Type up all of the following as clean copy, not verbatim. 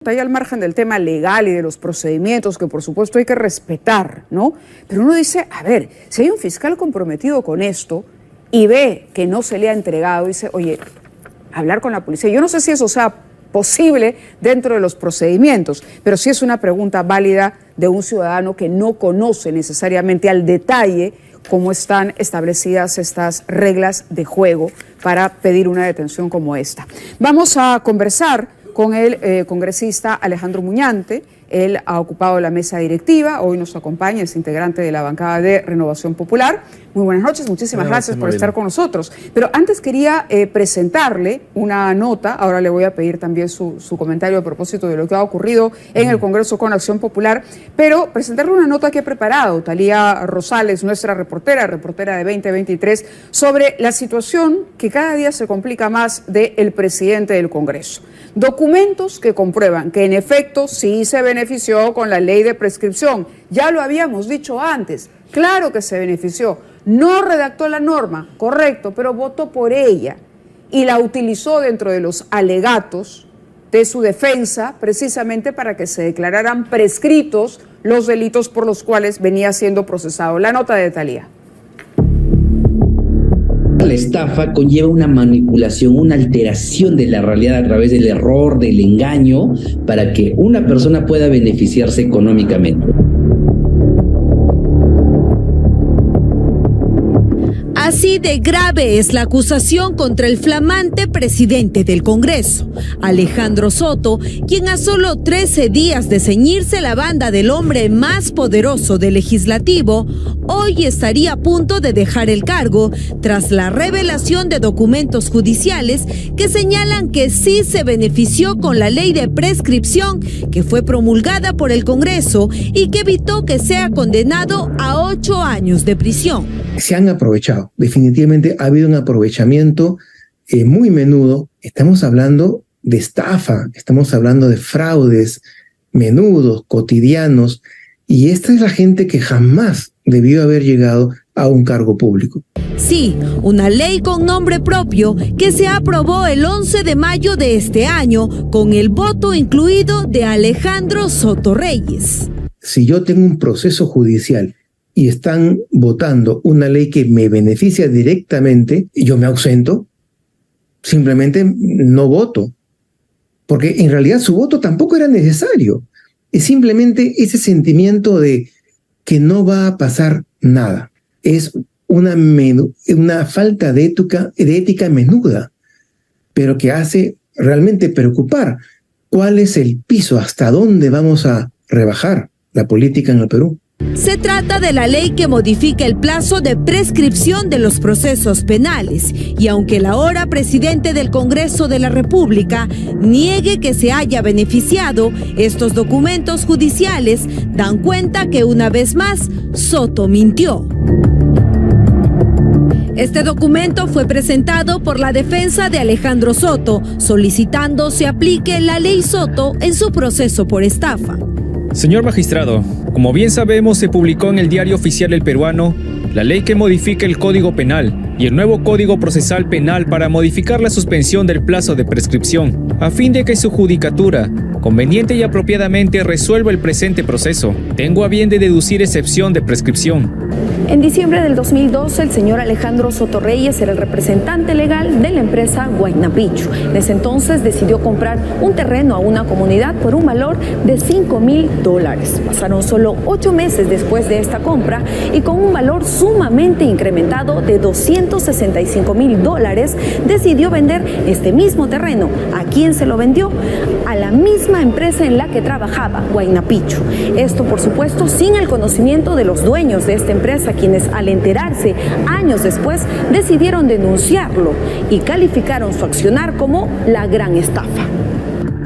Ahí al margen del tema legal y de los procedimientos que por supuesto hay que respetar, ¿no? Pero uno dice, a ver, si hay un fiscal comprometido con esto y ve que no se le ha entregado, dice, oye, hablar con la policía. Yo no sé si eso sea posible dentro de los procedimientos, pero sí es una pregunta válida de un ciudadano que no conoce necesariamente al detalle cómo están establecidas estas reglas de juego para pedir una detención como esta. Vamos a conversar con el congresista Alejandro Muñante. Él ha ocupado la mesa directiva, hoy nos acompaña, es integrante de la bancada de Renovación Popular. Muy buenas noches, muchísimas gracias por estar con nosotros. Pero antes quería presentarle una nota, ahora le voy a pedir también su comentario a propósito de lo que ha ocurrido en el Congreso con Acción Popular, pero presentarle una nota que ha preparado Talía Rosales, nuestra reportera de 2023, sobre la situación que cada día se complica más del presidente del Congreso. Documentos que comprueban que en efecto sí se benefició con la ley de prescripción. Ya lo habíamos dicho antes, claro que se benefició. No redactó la norma, correcto, pero votó por ella y la utilizó dentro de los alegatos de su defensa precisamente para que se declararan prescritos los delitos por los cuales venía siendo procesado. La nota de Talía. La estafa conlleva una manipulación, una alteración de la realidad a través del error, del engaño, para que una persona pueda beneficiarse económicamente. Así de grave es la acusación contra el flamante presidente del Congreso, Alejandro Soto, quien a solo 13 días de ceñirse la banda del hombre más poderoso del legislativo, hoy estaría a punto de dejar el cargo tras la revelación de documentos judiciales que señalan que sí se benefició con la ley de prescripción que fue promulgada por el Congreso y que evitó que sea condenado a 8 años de prisión. Se han aprovechado, definitivamente ha habido un aprovechamiento muy menudo. Estamos hablando de estafa, estamos hablando de fraudes menudos, cotidianos, y esta es la gente que jamás debió haber llegado a un cargo público. Sí, una ley con nombre propio que se aprobó el 11 de mayo de este año con el voto incluido de Alejandro Soto Reyes. Si yo tengo un proceso judicial y están votando una ley que me beneficia directamente, yo me ausento, simplemente no voto, porque en realidad su voto tampoco era necesario. Es simplemente ese sentimiento de que no va a pasar nada. Es una falta de ética menuda, pero que hace realmente preocupar cuál es el piso, hasta dónde vamos a rebajar la política en el Perú. Se trata de la ley que modifica el plazo de prescripción de los procesos penales y aunque el ahora presidente del Congreso de la República niegue que se haya beneficiado, estos documentos judiciales dan cuenta que una vez más Soto mintió. Este documento fue presentado por la defensa de Alejandro Soto, solicitando se aplique la ley Soto en su proceso por estafa. Señor magistrado, como bien sabemos, se publicó en el Diario Oficial El Peruano la ley que modifica el Código Penal y el nuevo Código Procesal Penal para modificar la suspensión del plazo de prescripción, a fin de que su judicatura, conveniente y apropiadamente, resuelva el presente proceso. Tengo a bien de deducir excepción de prescripción. En diciembre del 2012, el señor Alejandro Soto Reyes era el representante legal de la empresa Huayna Picchu. En ese entonces decidió comprar un terreno a una comunidad por un valor de $5,000. Pasaron solo 8 meses después de esta compra y con un valor sumamente incrementado de $265,000, decidió vender este mismo terreno. ¿A quién se lo vendió? A la misma empresa en la que trabajaba, Huayna Picchu. Esto, por supuesto, sin el conocimiento de los dueños de esta empresa, quienes al enterarse años después decidieron denunciarlo y calificaron su accionar como la gran estafa.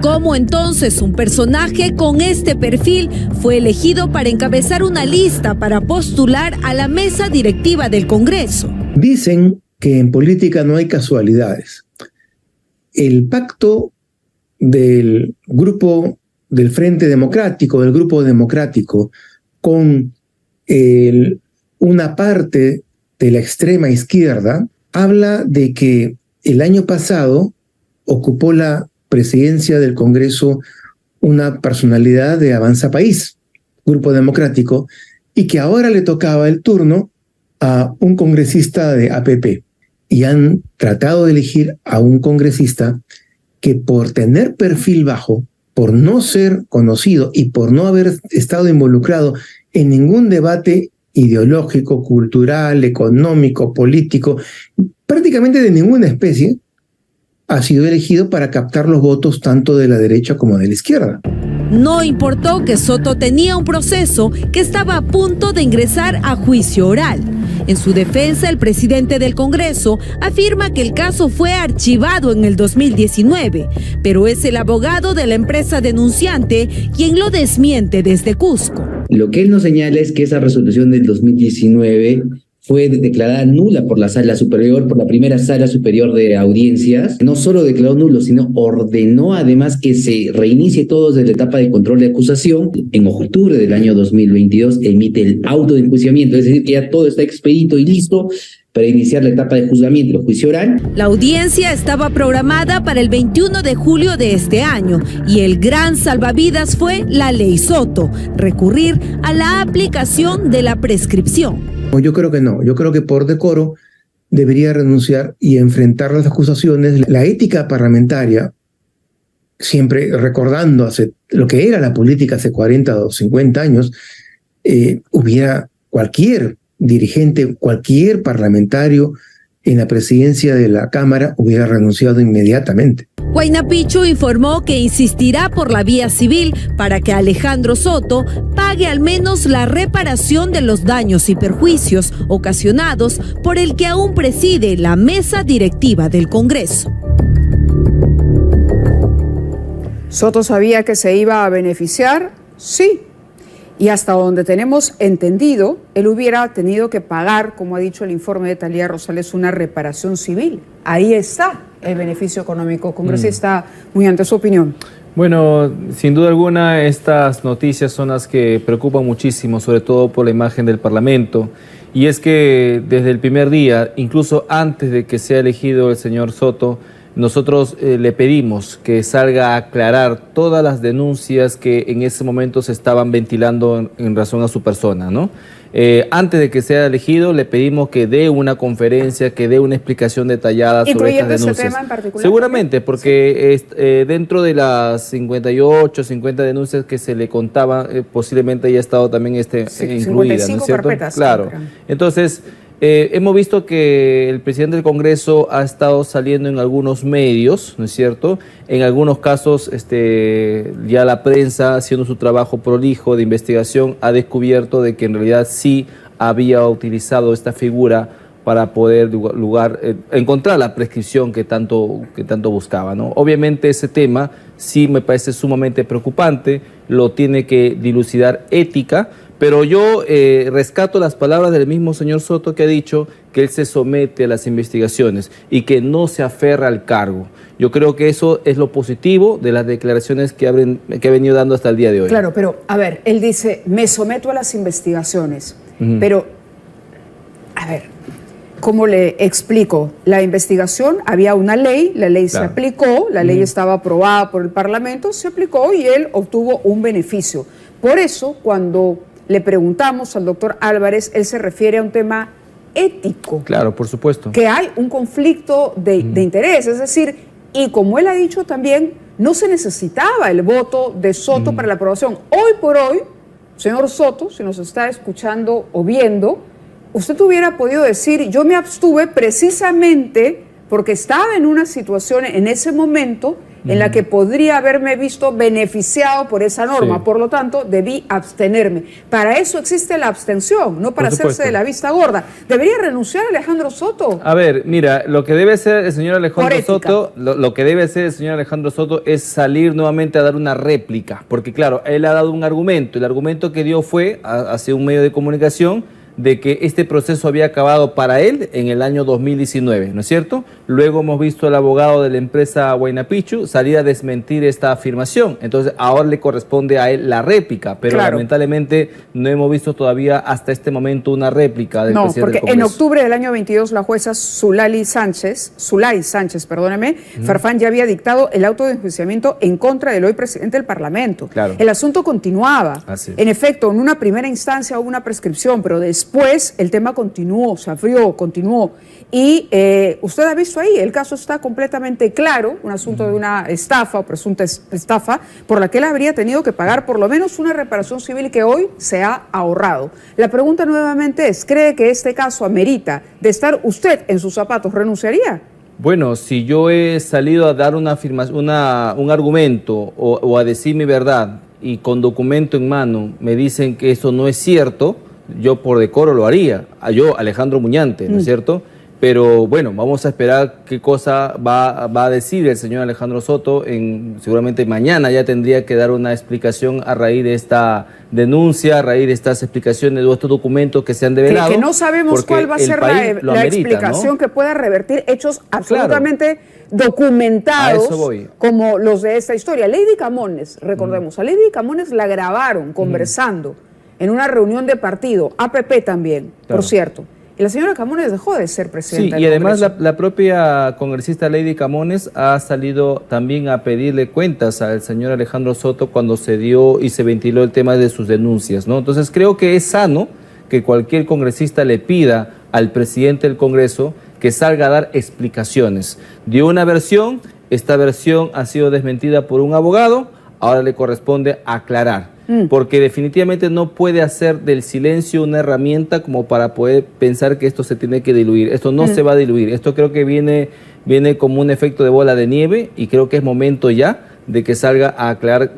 ¿Cómo entonces un personaje con este perfil fue elegido para encabezar una lista para postular a la mesa directiva del Congreso? Dicen que en política no hay casualidades. El pacto del grupo del Frente Democrático, del Grupo Democrático, con una parte de la extrema izquierda, habla de que el año pasado ocupó la presidencia del Congreso una personalidad de Avanza País, Grupo Democrático, y que ahora le tocaba el turno a un congresista de APP. Y han tratado de elegir a un congresista que por tener perfil bajo, por no ser conocido y por no haber estado involucrado en ningún debate ideológico, cultural, económico, político, prácticamente de ninguna especie, ha sido elegido para captar los votos tanto de la derecha como de la izquierda. No importó que Soto tenía un proceso que estaba a punto de ingresar a juicio oral. En su defensa, el presidente del Congreso afirma que el caso fue archivado en el 2019, pero es el abogado de la empresa denunciante quien lo desmiente desde Cusco. Lo que él nos señala es que esa resolución del 2019 fue declarada nula por la Sala Superior, por la primera Sala Superior de Audiencias. No solo declaró nulo, sino ordenó además que se reinicie todo desde la etapa de control de acusación. En octubre del año 2022 emite el auto de enjuiciamiento, es decir, que ya todo está expedito y listo para iniciar la etapa de juzgamiento, el juicio oral. La audiencia estaba programada para el 21 de julio de este año y el gran salvavidas fue la ley Soto, recurrir a la aplicación de la prescripción. Yo creo que no, yo creo que por decoro debería renunciar y enfrentar las acusaciones. La ética parlamentaria, siempre recordando lo que era la política hace 40 o 50 años, hubiera cualquier dirigente, cualquier parlamentario en la presidencia de la Cámara hubiera renunciado inmediatamente. Huayna Picchu informó que insistirá por la vía civil para que Alejandro Soto pague al menos la reparación de los daños y perjuicios ocasionados por el que aún preside la mesa directiva del Congreso. ¿Soto sabía que se iba a beneficiar? Sí. Y hasta donde tenemos entendido, él hubiera tenido que pagar, como ha dicho el informe de Talía Rosales, una reparación civil. Ahí está el beneficio económico. Congresista, muy ante su opinión. Bueno, sin duda alguna estas noticias son las que preocupan muchísimo, sobre todo por la imagen del Parlamento. Y es que desde el primer día, incluso antes de que sea elegido el señor Soto, nosotros le pedimos que salga a aclarar todas las denuncias que en ese momento se estaban ventilando en razón a su persona, ¿no? Antes de que sea elegido, le pedimos que dé una conferencia, que dé una explicación detallada sobre estas denuncias. ¿Ese tema en particular? Seguramente, porque sí. Dentro de las 58, 50 denuncias que se le contaban, posiblemente haya estado también incluida, ¿no es cierto? Carpetas, claro. Entonces, hemos visto que el presidente del Congreso ha estado saliendo en algunos medios, ¿no es cierto? En algunos casos, ya la prensa, haciendo su trabajo prolijo de investigación, ha descubierto de que en realidad sí había utilizado esta figura para poder encontrar la prescripción que tanto buscaba, ¿no? Obviamente ese tema sí me parece sumamente preocupante, lo tiene que dilucidar ética. Pero yo rescato las palabras del mismo señor Soto, que ha dicho que él se somete a las investigaciones y que no se aferra al cargo. Yo creo que eso es lo positivo de las declaraciones que ha venido dando hasta el día de hoy. Claro, pero a ver, él dice, me someto a las investigaciones, pero, a ver, ¿cómo le explico? La investigación, había una ley, la ley se aplicó, la ley estaba aprobada por el Parlamento, se aplicó y él obtuvo un beneficio. Por eso, cuando le preguntamos al doctor Álvarez, él se refiere a un tema ético. Claro, por supuesto. Que hay un conflicto de interés, es decir, y como él ha dicho también, no se necesitaba el voto de Soto para la aprobación. Hoy por hoy, señor Soto, si nos está escuchando o viendo, usted hubiera podido decir, yo me abstuve precisamente porque estaba en una situación en ese momento en la que podría haberme visto beneficiado por esa norma. Sí. Por lo tanto, debí abstenerme. Para eso existe la abstención, no para hacerse de la vista gorda. ¿Debería renunciar Alejandro Soto? A ver, mira, lo que debe hacer el señor Alejandro Soto, lo que debe hacer el señor Alejandro Soto es salir nuevamente a dar una réplica, porque claro, él ha dado un argumento. El argumento que dio fue, hacia un medio de comunicación, de que este proceso había acabado para él en el año 2019, ¿no es cierto? Luego hemos visto al abogado de la empresa Huayna Picchu salir a desmentir esta afirmación. Entonces ahora le corresponde a él la réplica, pero lamentablemente no hemos visto todavía hasta este momento una réplica del presidente del Congreso. Porque en octubre del año 22 la jueza Zulay Sánchez, Farfán ya había dictado el auto de enjuiciamiento en contra del hoy presidente del Parlamento. El asunto continuaba. En efecto, en una primera instancia hubo una prescripción, pero después el tema continuó, se abrió, continuó. Y usted ha visto ahí, el caso está completamente claro, un asunto de una estafa o presunta estafa, por la que él habría tenido que pagar por lo menos una reparación civil que hoy se ha ahorrado. La pregunta nuevamente es, ¿cree que este caso amerita de estar usted en sus zapatos, renunciaría? Bueno, si yo he salido a dar una afirmación, un argumento o a decir mi verdad y con documento en mano me dicen que eso no es cierto, yo por decoro lo haría, yo Alejandro Muñante, ¿no es cierto? Pero bueno, vamos a esperar qué cosa va a decir el señor Alejandro Soto. Seguramente mañana ya tendría que dar una explicación a raíz de esta denuncia, a raíz de estas explicaciones de estos documentos que se han develado. Que no sabemos cuál va a ser la explicación, ¿no?, que pueda revertir hechos absolutamente documentados como los de esta historia. Lady Camones, recordemos, a Lady Camones la grabaron conversando en una reunión de partido, APP también, por cierto. Y la señora Camones dejó de ser presidenta del Congreso. Congreso. La propia congresista Lady Camones ha salido también a pedirle cuentas al señor Alejandro Soto cuando se dio y se ventiló el tema de sus denuncias, ¿no? Entonces creo que es sano que cualquier congresista le pida al presidente del Congreso que salga a dar explicaciones. Dio una versión, esta versión ha sido desmentida por un abogado, ahora le corresponde aclarar. Porque definitivamente no puede hacer del silencio una herramienta como para poder pensar que esto se tiene que diluir. Esto no se va a diluir. Esto creo que viene como un efecto de bola de nieve y creo que es momento ya de que salga a aclarar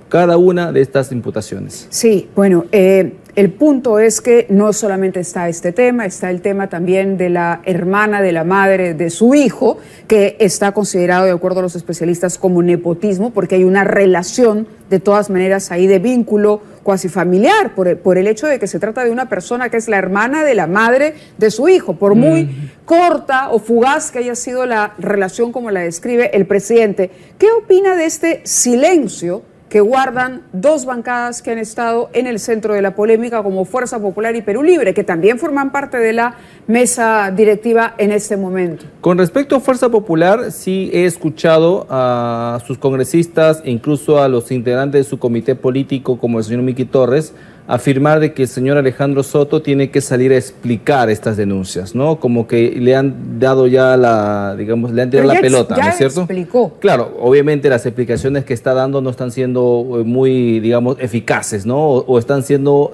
cada una de estas imputaciones. Sí, bueno, el punto es que no solamente está este tema, está el tema también de la hermana, de la madre de su hijo, que está considerado, de acuerdo a los especialistas, como nepotismo, porque hay una relación, de todas maneras, ahí de vínculo cuasi familiar, por el hecho de que se trata de una persona que es la hermana de la madre de su hijo, por muy corta o fugaz que haya sido la relación como la describe el presidente. ¿Qué opina de este silencio que guardan dos bancadas que han estado en el centro de la polémica como Fuerza Popular y Perú Libre, que también forman parte de la mesa directiva en este momento? Con respecto a Fuerza Popular, sí he escuchado a sus congresistas e incluso a los integrantes de su comité político, como el señor Miki Torres, afirmar de que el señor Alejandro Soto tiene que salir a explicar estas denuncias, ¿no? Como que le han dado ya le han tirado la pelota, ¿no es cierto? Explicó. Claro, obviamente las explicaciones que está dando no están siendo muy, digamos, eficaces, ¿no? O están siendo,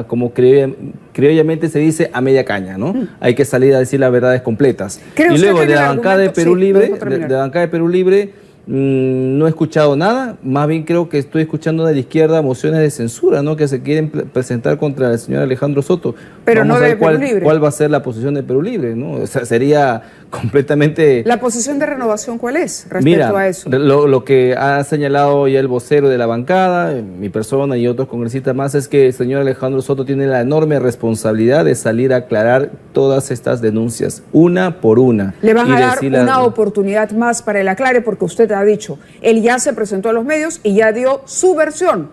como criollamente se dice, a media caña, ¿no? Hay que salir a decir las verdades completas. Y luego de la bancada de Perú Libre, no he escuchado nada, más bien creo que estoy escuchando de la izquierda mociones de censura, ¿no?, que se quieren presentar contra el señor Alejandro Soto. Pero vamos no de Perú Libre. ¿Cuál va a ser la posición de Perú Libre, ¿no? O sea, sería completamente... ¿La posición de Renovación cuál es respecto a eso? Lo que ha señalado ya el vocero de la bancada, mi persona y otros congresistas más, es que el señor Alejandro Soto tiene la enorme responsabilidad de salir a aclarar todas estas denuncias, una por una. Le van a dar una oportunidad más para el aclare, porque usted ha dicho, él ya se presentó a los medios y ya dio su versión.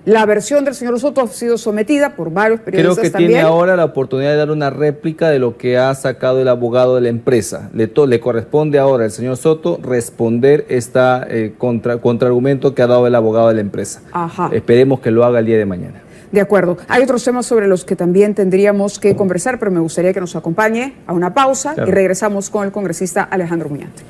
La versión del señor Soto ha sido sometida por varios periodistas. Creo que también tiene ahora la oportunidad de dar una réplica de lo que ha sacado el abogado de la empresa. Le corresponde ahora al señor Soto responder esta contraargumento que ha dado el abogado de la empresa. Esperemos que lo haga el día de mañana. De acuerdo. Hay otros temas sobre los que también tendríamos que conversar, pero me gustaría que nos acompañe a una pausa y regresamos con el congresista Alejandro Muñante.